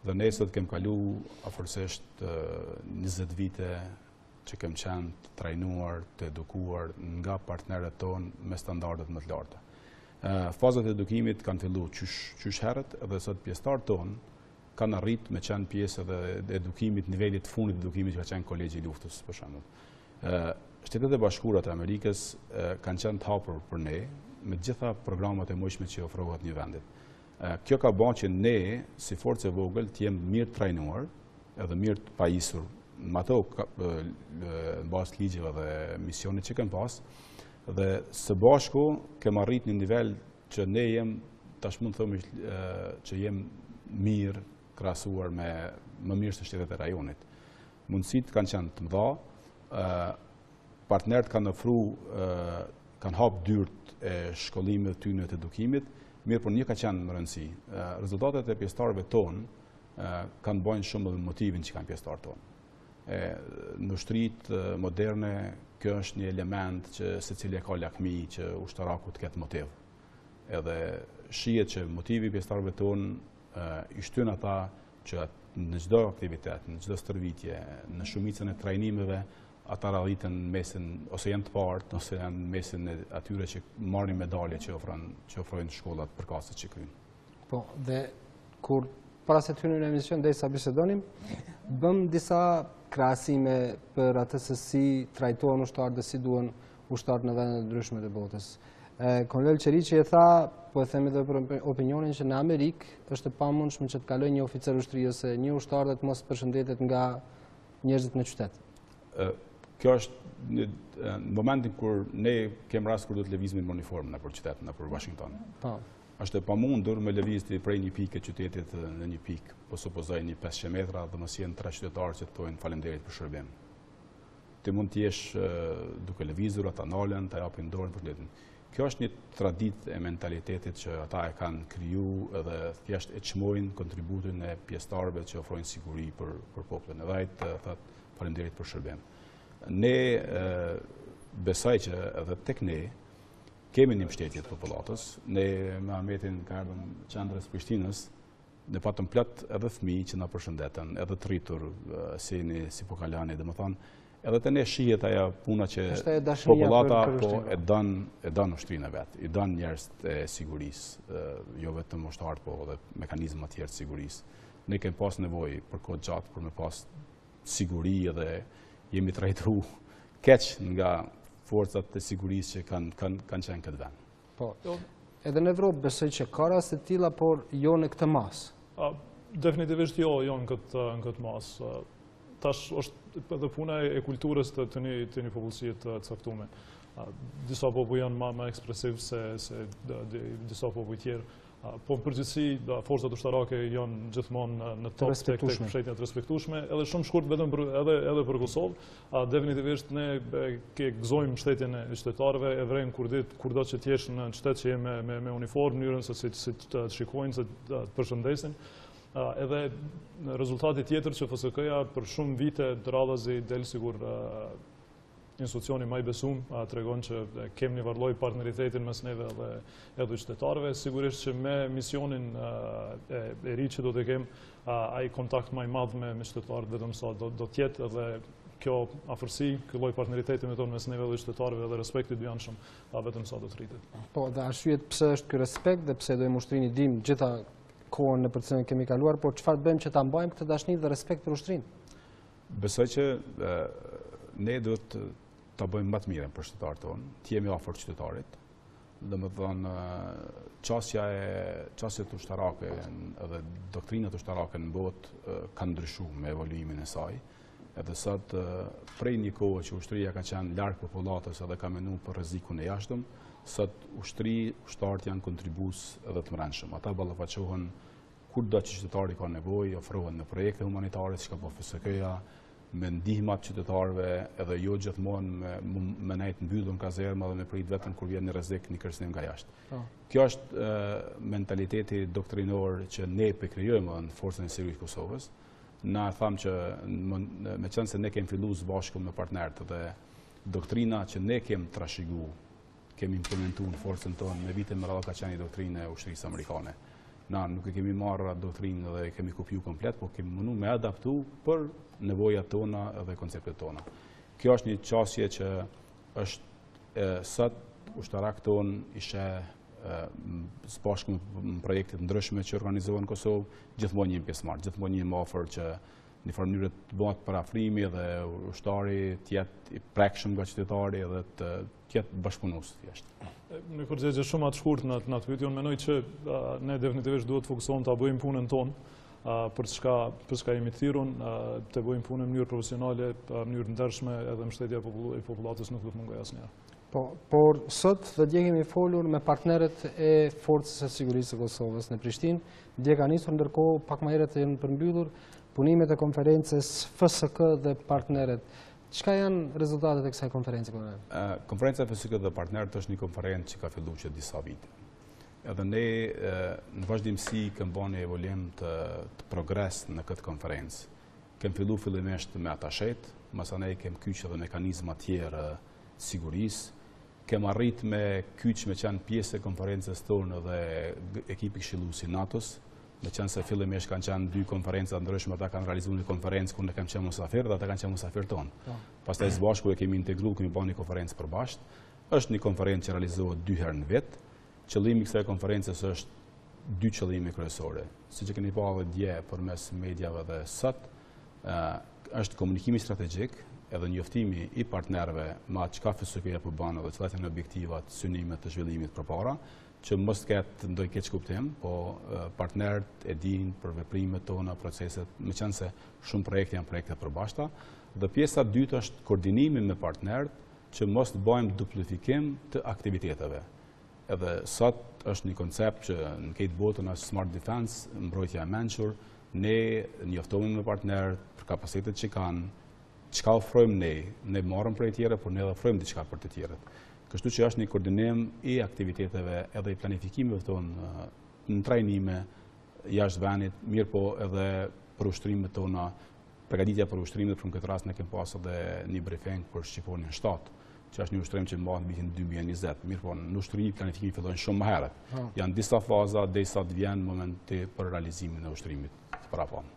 Dhe ne sot kem kalu afërsisht 20 vite që kem qenë të trajnuar, të edukuar nga partnerët tonë me standardet më të larta. Fazat e edukimit kanë filluar qysh herët edhe sot pjesëtarët tonë kanë arrit me qenë pjesë edhe edukimit, nivelit të fundit edukimit që ka qenë kolegji i luftës, për shembull. Shtetet e Bashkuara të Amerikës kanë qenë të hapur për ne me gjitha programat e mujshme që ofrohet një vendit. Kjo ka bërë që ne, si forcë e vogël, të jemi mirë trajnuar edhe mirë të pajisur me ato në bazë të ligjeve dhe misionit që kem pas, dhe së bashku kem arrit një nivel që ne jem, tash mund të themi që jem mirë krahasuar me më mirë se shtetet e rajonit. Mundësitë kanë qenë të mëdha, partnerët kanë kanë hap dyert e shkollimit të tyre të edukimit, mirë por një ka qenë më rëndësi. Rezultatet e pjesëtarëve tonë kanë bërë shumë edhe motivin që kanë pjesëtarët tonë. Në ushtritë moderne, kjo është një element që secili ka lakmi që ushtaraku të ketë motiv. Edhe shihet që motivi i pjesëtarëve tonë i shtyn ata që në çdo aktivitet, në çdo stërvitje, në shumicën e trajnimeve, ata radhiten mesin, ose janë të partë, ose janë mesin e atyre që marrin medalje që ofrojnë shkollat përkatëse që kryjnë. Po, dhe kur para se të hynim në emision, derisa bisedonim, bëm disa krahasime për atë se si trajtohen ushtarët dhe si duhen ushtarët në vendet e ndryshme të botës. Kolonel Qeriqi e tha, po e themi edhe për opinionin që në Amerikë është e pamundshme që të kalojë një oficer ushtri ose një ushtar dhe të mos përshëndetet nga njerëzit në qytet. Kjo është në momentin kur ne kem rast kur do të lëvizim në uniformë nëpër qytet, nëpër Washington. Po. Është e pamundur me lëvizje prej një pikë qytetit në një pikë, po supozoj një 500 metra dhe mos jenë 3 qytetarë që të thonë faleminderit për shërbim. Ti mund të jesh duke lëvizur, ata nalen, ta japin dorën për letin. Kjo është një traditë e mentalitetit që ata e kanë kriju edhe thjesht e çmojnë kontributin e pjesëtarëve që ofrojnë siguri për popullin. Edhe ai thotë faleminderit për shërbim. Ne besoj që edhe tek ne kemi një mbështetje të popullatës. Ne me Ahmetin ka ardhur qendrës Prishtinës, ne patëm plot edhe fëmijë që na përshëndetën, edhe të rritur si po kalani, domethënë Edhe të ne shihet ajo puna që Është ajo dashuria popullata për po ushtrimin. e don ushtrinë e vet, i don njerëz të sigurisë, jo vetëm ushtar, po edhe mekanizma të tjerë të sigurisë. Ne kemi pas nevojë për kohë gjatë për me pas siguri edhe jemi trajtuar keq nga forcat të sigurisë që kanë qenë këtë vend. Po, edhe në Evropë besoj që ka raste të tilla, por jo në këtë masë. Definitivisht jo në këtë masë. Tash është edhe puna e kulturës të një popullsie të caktuar. Disa popull janë më ekspresiv se disa popull tjerë. Po në përgjithësi, forcat ushtarake janë gjithmonë në top tek mbështetja të respektueshme, edhe shumë shkurt vetëm edhe për Kosovë. Definitivisht ne gëzojmë mbështetjen e qytetarëve, e vrejmë kurdo që të jesh në qytet që je me uniformë, mënyrën se si të shikojnë, se të përshëndesin. Edhe rezultati tjetër që FSK-ja për shumë vite të radhazi del sigur institucioni më i besum, tregon që kemi një vërlloj partneritetin mes neve edhe qytetarëve. Sigurisht që me misionin e ri që do të kemë, ai kontakt më i madh me qytetarët vetëm sa do të jetë, edhe kjo afërsi, ky lloj partneriteti me tonë mes neve dhe qytetarëve dhe respekti dyjanshëm vetëm sa do të rritet. Po, dhe arsyet pse është ky respekt dhe pse do i ushtrini dim gjitha kohën në për cilën kemi kaluar, por çfarë bëjmë që ta mbajmë këtë dashni dhe respekt për ushtrinë? Besoj që ne duhet ta bëjmë më të mirën për qytetarët tonë, të jemi afër qytetarit. Domethënë çështjet ushtarake edhe doktrinat ushtarake në botë kanë ndryshuar me evoluimin e saj. Edhe sot prej një kohë që ushtria ka qenë larg popullatës edhe ka menuar për rrezikun e jashtëm, sot ushtarët janë kontribues edhe të mbrëmshëm. Ata ballafaqohen kurdo që qytetari ka nevojë, ofrohen në projekte humanitare, siç ka bëu FSK-ja, me ndihmat qytetarëve, edhe jo gjithmonë me nejt mbyllur në kazerma dhe me prit vetëm kur vjen në rrezik një kërcënim nga jashtë. Kjo është mentaliteti doktrinor që ne krijojmë në forcën e sigurisë të Kosovës. Na thamë që me qenë se ne kemi filluar së bashku me partnerët dhe doktrina që ne kemi trashëguar, kemi implementuar në forcën tonë, me vite më radhë ka qenë doktrinë e ushtrisë amerikane. Na nuk e kemi marrë doktrinë dhe kemi kopju komplet, po kemi mundu me adaptu për nevojat tona dhe konceptet tona. Kjo është një qasje që është sot ushtarak tonë ishe së bashku në projekte të ndryshme që organizohen në Kosovë, gjithmonë jemi pjesëmarrës, gjithmonë jemi afër që në farë mënyrë të bëhet parafrimi dhe ushtari të jetë i prekshëm nga qytetari dhe të jetë bashkëpunues thjesht. Në përgjigje shumë të shkurt në atë pyetje, unë mendoj që ne definitivisht duhet të fokusohemi ta bëjmë punën tonë për çka jemi thirrur, të bëjmë punën në mënyrë profesionale, në mënyrë ndershme, edhe mbështetja e popullatës nuk do të mungojë asnjëherë. Por sot dhe dje kemi folur me partnerët e Forcës së Sigurisë së Kosovës në Prishtinë. Dje ka nisur, ndërkohë pak më herët janë përmbyllur punimet e konferencës FSK dhe partnerët. Çka janë rezultatet e kësaj konference? Konferenca e FSK dhe partnerët është një konferencë që ka filluar që disa vite. Edhe ne në vazhdimsi kemi bën një evolim të progres në këtë konferencë. Kemi filluar fillimisht me atashet, masanej kemi kyç edhe mekanizma tjerë sigurisë. Kemë arrit me kyç me qenë pjesë e konferencës tonë dhe ekipi këshillues i NATO-s, me qenë se fillimisht kanë qenë dy konferenca ndryshme, ata kanë realizuar një konferencë ku ne kemi qenë musafir dhe ata kanë qenë musafir tonë. Pastaj së bashku e kemi integruar, kemi bërë një konferencë përbashkët. Është një konferencë që realizohet 2 herë në vit. Qëllimi i kësaj konferencës është 2 qëllime kryesore. Siç e keni parë dje përmes mediave dhe sot, është komunikimi strategjik, edhe njoftimi i partnerëve me çka FSK-ja po bën dhe cilat janë objektivat, synimet të zhvillimit përpara, që mos ketë ndonjë keq kuptim, po partnerët e dinë për veprimet tona, proceset, meqense shumë projekte janë projekte përbashkëta, dhe pjesa e dytë është koordinimi me partnerët që mos të bëjmë duplifikim të aktiviteteve. Edhe sot është një koncept që në këtë botën është smart defense, mbrojtja e mençur, ne njoftohemi me partnerët për kapacitetet që kanë, çka ofrojmë ne marrim prej tjerë, por ne edhe ofrojmë diçka për të tjerët. Kështu që është një koordinim i aktiviteteve edhe i planifikimeve tonë në trajnime jashtë vendit, mirë po edhe për ushtrimet tona, përgatitja për ushtrimet, për në këtë rast ne kemi pasur edhe një briefing për Shqiponin 7, që është një ushtrim që mbahet në vitin 2020, mirë po në ushtrim planifikimi fillojnë shumë më herët. Janë disa faza derisa të vjen momenti për realizimin e ushtrimit të parapham.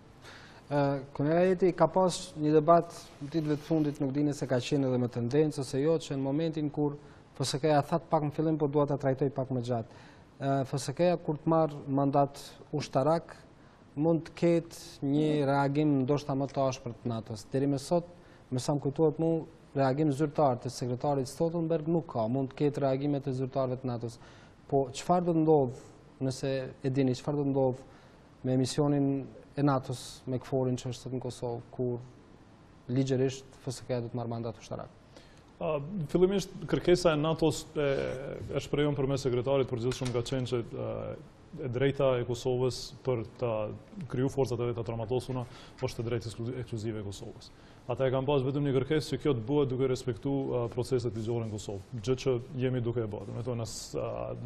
Kolonel Ajeti ka pas një debat në ditëve të fundit, nuk dini se ka qenë edhe me tendencë ose jo, që në momentin kur FSK-ja thatë pak në fillim, po dua ta trajtoj pak më gjatë. FSK-ja kur të marrë mandat ushtarak, mund të ketë një reagim ndoshta më të ashpër të NATO-s. Deri më sot, me sa më kujtohet mua, reagim zyrtar të sekretarit Stoltenberg nuk ka, mund të ketë reagime të zyrtarëve të NATO-s. Po çfarë do të ndodh, nëse e dini, çfarë do të ndodh me misionin e NATO-s me KFOR-in që është sot në Kosovë, kur ligjërisht FSK-ja do të marrë mandat ushtarak? Fillimisht kërkesa e NATO-s e shprejon përmes sekretarit përgjithshëm ka qenë që e drejta e Kosovës për të kriju forcat e veta traumatosuna është e drejtë ekskluzive e Kosovës. Ata e kanë pas vetëm një kërkesë që kjo të bëhet duke respektu proceset ligjore në Kosovë, gjë që jemi duke e bërë. Në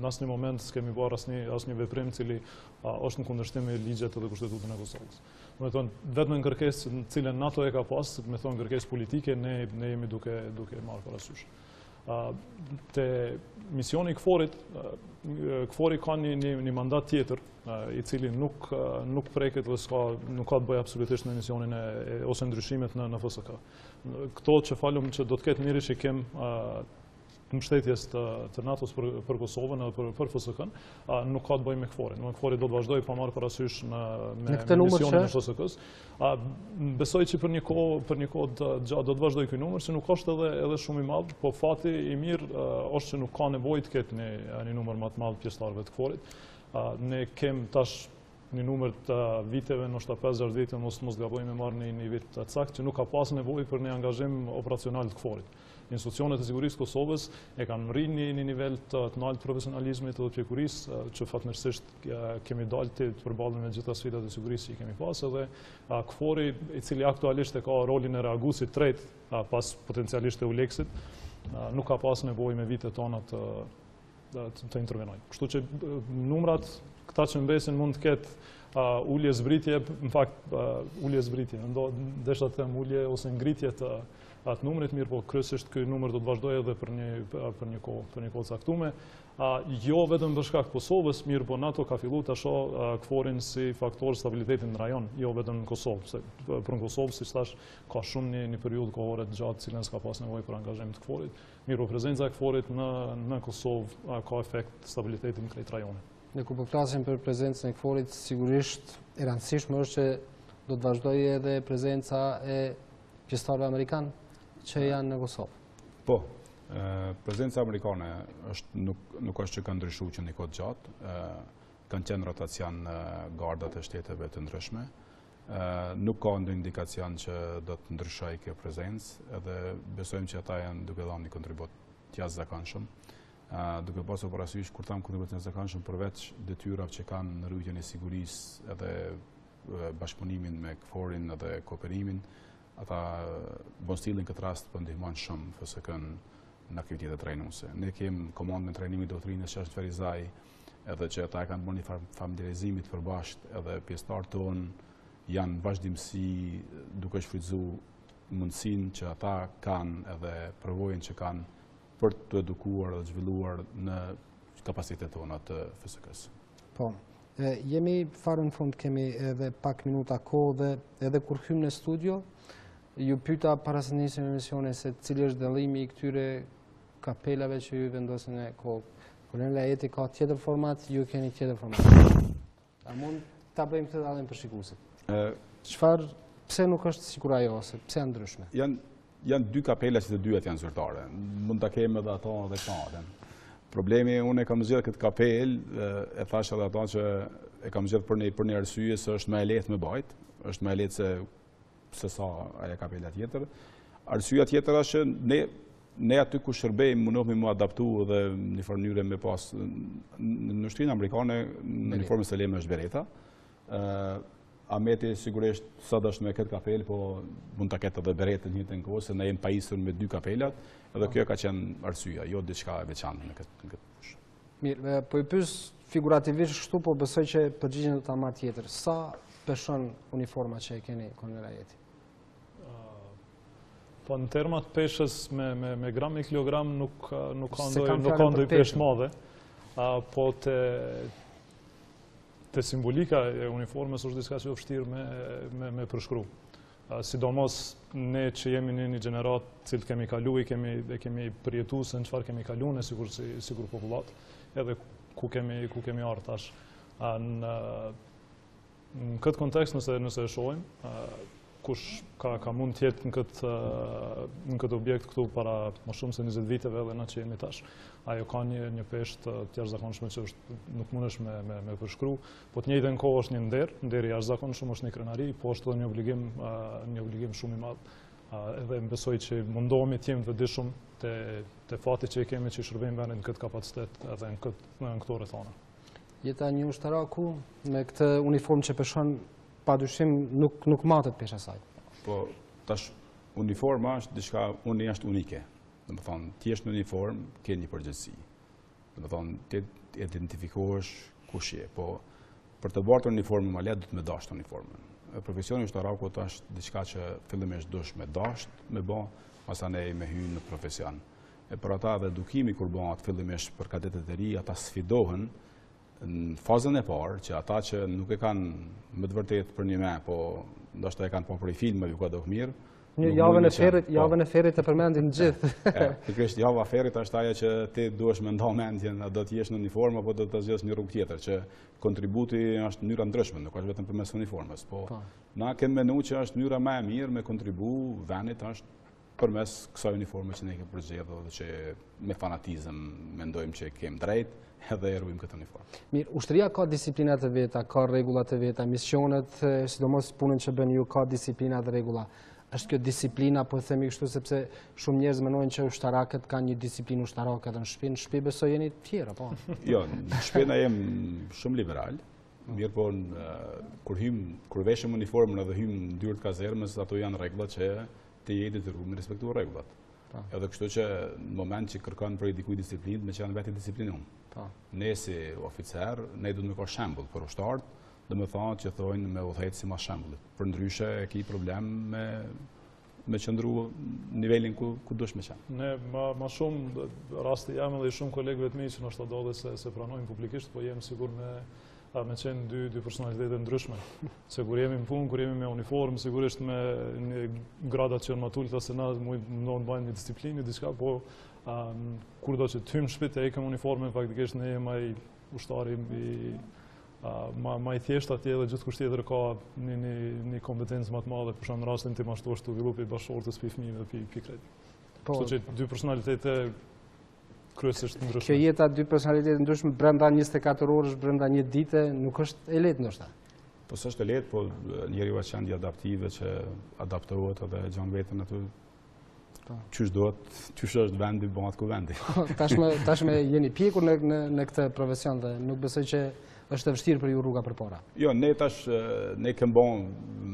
asnjë moment s'kemi bërë asnjë veprim cili është në kundërshtim me ligjet dhe kushtetutën e Kosovës. Vetëm në kërkesë në cilën NATO e ka pas, kërkesë politike, ne jemi duke marrë parasysh. Te misioni i KFOR-it, KFOR-i ka një mandat tjetër, i cili nuk preket dhe nuk ka të bëjë absolutisht në misionin ose ndryshimet në FSK. Këto që falum që do të ketë njëri që kem të mbështetjes të NATO-s për Kosovën edhe për FSK-n, nuk ka të bëjë me KFOR-in. KFOR-i do të vazhdojë pa marrë parasysh me misionin e FSK-s. Besoj që për një kohë të gjatë do të vazhdojë ky numër, që nuk është edhe shumë i madh, po fati i mirë është që nuk ka nevojë të ketë një numër më të madh pjesëtarëve të KFOR-it. Ne kem tash një numër të viteve, ndoshta 5-6 vite, mos gabojmë me marrë një vit të saktë, që nuk ka pas nevojë për një angazhim operacional të KFOR-it. Institucionet e sigurisë Kosovës e kanë rrinë një nivel të lartë profesionalizmit dhe pjekurisë, që fatmirësisht kemi dalë të përballemi me gjitha sfidat e sigurisë që i kemi pas, edhe KFOR-i, i cili aktualisht e ka rolin e reaguesit tret pas potencialisht e ULEX-it, nuk ka pas nevojë me vitet tona të intervenojë. Kështu që numrat këta që mbesin mund të ketë ulje zbritje, në fakt ulje zbritje, desha të them ulje ose ngritje të atë numrit, mirë po kryesisht ky numër do të vazhdojë edhe për një kohë caktuar. Jo vetëm për shkak të Kosovës, mirë po NATO ka filluar ta shohë KFOR-in si faktor stabiliteti në rajon, jo vetëm në Kosovë, se për Kosovë, siç thash, ka shumë një periudhë kohore të gjatë cilën s'ka pas nevojë për angazhim të KFOR-it. Mirë po prezenca e KFOR-it në Kosovë ka efekt stabiliteti në krejt rajonin. Ne kur po flasim për prezencën e KFOR-it, sigurisht e rëndësishme është që do të vazhdojë edhe prezenca e pjesëtarëve amerikanë që janë në Kosovë. Po, prezenca amerikane nuk është që ka ndryshuar që një kohë gjatë, kanë qenë rotacion në gardat e shteteve të ndryshme. Nuk ka ndonjë indikacion që do të ndryshojë kjo prezencë, edhe besojmë që ata janë duke dhënë një kontribut të jashtëzakonshëm. Duke pasur parasysh kur tham kontribut të jashtëzakonshëm përveç detyrave që kanë në rrugën e sigurisë edhe bashkëpunimin me KFOR-in edhe kooperimin, ata bon stilin këtë rast për ndihmon shumë FSK-n në aktivitetet trajnuese. Ne kemi komandën e trajnimit doktrinës që është Ferizaj, edhe që ata kanë bërë një familiarizimit përbashkët, edhe pjesëtarët tonë janë vazhdimsi duke shfrytzuar mundësinë që ata kanë edhe përvojën që kanë për të edukuar dhe zhvilluar në kapacitetet tona të FSK-s. Po, jemi farë në fund, kemi edhe pak minuta kohë dhe edhe kur hymë në studio, ju pyeta para se nisëm emisionin se cili është dallimi i këtyre kapelave që ju vendosin në kohë. Kolonel Ajeti ka tjetër format, ju keni tjetër format. A mund ta bëjmë këtë dallim për shikuesit? Pse nuk është sikur ajo, ose pse janë ndryshme? Janë dy kapela që të dyat janë zyrtare. Mund ta kemi edhe ato edhe këto. Problemi, unë e kam zgjedhur këtë kapel, e thash edhe ato që e kam zgjedhur për një arsye se është më e lehtë me bajt, është më e lehtë se sa ajo kapela tjetër. Arsyeja tjetër është që ne aty ku shërbejmë mundohemi mu adaptu dhe në një mënyrë me pas në shtrinë amerikane në uniformën seleme është bereta. Ameti sigurisht sot është me këtë kapel, po mund ta ketë edhe beretën një të kohë, se ne jemi pajisur me dy kapelat, edhe kjo ka qenë arsyeja, jo diçka e veçantë në këtë fushë. Mirë, po i pyes figurativisht kështu, po besoj që përgjigjen do ta marr tjetër. Sa peshon uniforma që e keni Kolonel Ajeti? Po në termat peshës me gram e kilogram nuk ka ndoj peshë madhe, po te simbolika e uniformës është diçka që është vështirë me përshkru. Sidomos ne që jemi në një gjenerat cilë kemi kalu e kemi përjetu se në qëfar kemi kalu në sigur popullat, edhe ku kemi arë tash. Në këtë kontekst nëse e shohim, kush ka mund tjetë në këtë objekt këtu para më shumë se 20 viteve edhe na që jemi tash. Ajo ka një peshë të jashtëzakonshme që nuk mundesh me përshkru, po të njëjtën kohë është një nder i jashtëzakonshëm, është një krenari, po është edhe një obligim shumë i madh. Edhe besoj që mundohemi të jemi të vëdishëm te fati që i kemi që i shërbejmë vendin në këtë kapacitet edhe në këto rrethana. Jeta një ushtaraku me këtë uniform që peshon padyshim nuk matet pesha saj. Po tash uniforma është diçka është unike. Do të thonë, ti je në uniform, ke një përgjegjësi. Do të thonë, ti identifikohesh kush je, po për të bërë uniformën më lehtë do të më dash uniformën. Profesioni ushtarakut është diçka që fillimisht dush me dash, me bë, masanej me hyrë në profesion. Për ata dhe edukimi kur bëhet fillimisht për kadetët e ri, ata sfidohen në fazën e parë që ata që nuk e kanë më të vërtetë për një me, po ndoshta e kanë pa për i filmave ku do mirë. Javën e ferit e përmendin gjithë. Pikërisht java e ferit është ajo që ti duhesh me nda mendjen, a do të jesh në uniformë apo do të zgjedhësh një rrugë tjetër, që kontributi është në mënyra ndryshme, nuk është vetëm përmes uniformës, po na kemi menuar që është mënyra më e mirë me kontribu vendit është përmes kësaj uniforme që ne kemi përgjedhur dhe që me fanatizëm mendojmë që kemi drejt edhe e ruajmë këtë uniformë. Mirë, ushtria ka disiplinat e veta, ka rregullat e veta, misionet, sidomos punën që bën ju ka disiplina dhe rregulla. Është kjo disiplina, po themi kështu sepse shumë njerëz mendojnë që ushtarakët kanë një disiplinë ushtarake edhe në shtëpi besoj jeni të tjerë, po. Jo, në shtëpi na jem shumë liberal. Mirë po kur veshim uniformën edhe hym në dyert kazermës, ato janë rregullat që ti je detyruar me respektuar rregullat. Edhe kështu që në moment që kërkon për dikujt disiplinë, me që janë vetë disiplinum. Ne si oficer, ne duhet të ka shembull për ushtarët. Dhe me thonë që thojnë me udhëhecë si mas shembullit. Për ndryshe e ki problem me qëndru nivelin ku dush me qenë. Ne ma shumë rasti jam edhe shumë kolegëve të mi që nështë të dole se pranojnë publikisht, po jem sigur me qenë dy personalitetet ndryshme. Se kur jemi në punë, kur jemi me uniform, sigurisht me një gradat që në matullita se na mundohen bajnë një disiplinë, diçka, po kur do që ty më shpit e ikëm uniforme, faktikisht ne jem ai ushtari ma i thjesht atje dhe gjithë kusht tjetër ka një kompetencë më të madhe, për shumë në rastin të mashtosh të villu për i bashkëshortës, për i fëmijëve, për i krejt. Kështu që dy personalitete kryesisht ndryshme. Kjo jeta dy personalitete ndryshme brenda 24 orësh, brenda një dite, nuk është e lehtë ndoshta. Po s'është e lehtë, po njeriu është qenë adaptive që adaptohet edhe gjan veten aty. Qysh është vendi, bëhat ku vendi. Tashme jeni pjekur në këtë profesion dhe nuk besoj që është e vështirë për ju rruga përpara. Jo, ne kemi bën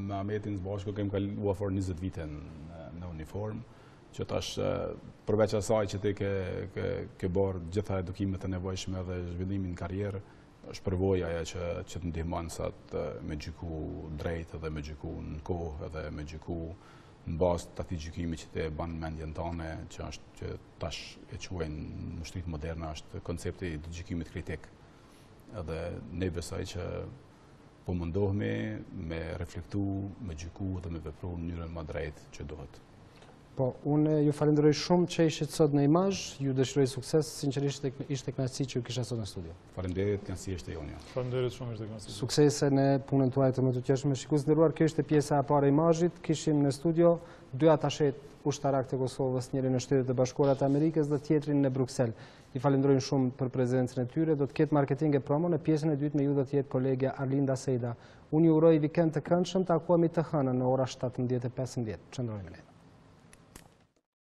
me Ahmetin së bashku, kemi kaluar for 20 vite në uniform, që tash përveç asaj që ti ke bërë gjitha edukimet e nevojshme dhe zhvillimin në karrierë, është përvoja ajo që të ndihmon sa të me gjyku drejt edhe me gjyku në kohë edhe me gjyku në bazë të atij gjykimi që ti e bën mendjen tënde, që tash e quajnë në ushtrit moderne është koncepti i gjykimit kritik. Edhe ne besoj që po mundohemi me reflektu, me gjyku dhe me vepru në mënyrën më drejt që duhet. Po, unë ju falenderoj shumë që ishit sot në Imazh, ju dëshiroj sukses, sinqerisht ishte kënaqësi që ju kisha sot në studio. Faleminderit, kënaqësi ishte jonë. Faleminderit shumë, ishte kënaqësi. Suksese në punën tuaj të më të qeshme. Shikues të nderuar, kjo ishte pjesa e parë e Imazhit. Kishim në studio dy atashet ushtarak të Kosovës, njëri në Shtetet e Bashkuara të Amerikës dhe tjetrin në Bruksel. I falenderojmë shumë për prezencën e tyre. Do të ketë marketing e promo në pjesën e dytë me ju do të jetë kolegja Arlinda Sejda. Unë ju uroj vikend të këndshëm, takohemi të hënën në ora 17:15. Qëndrojmë ne.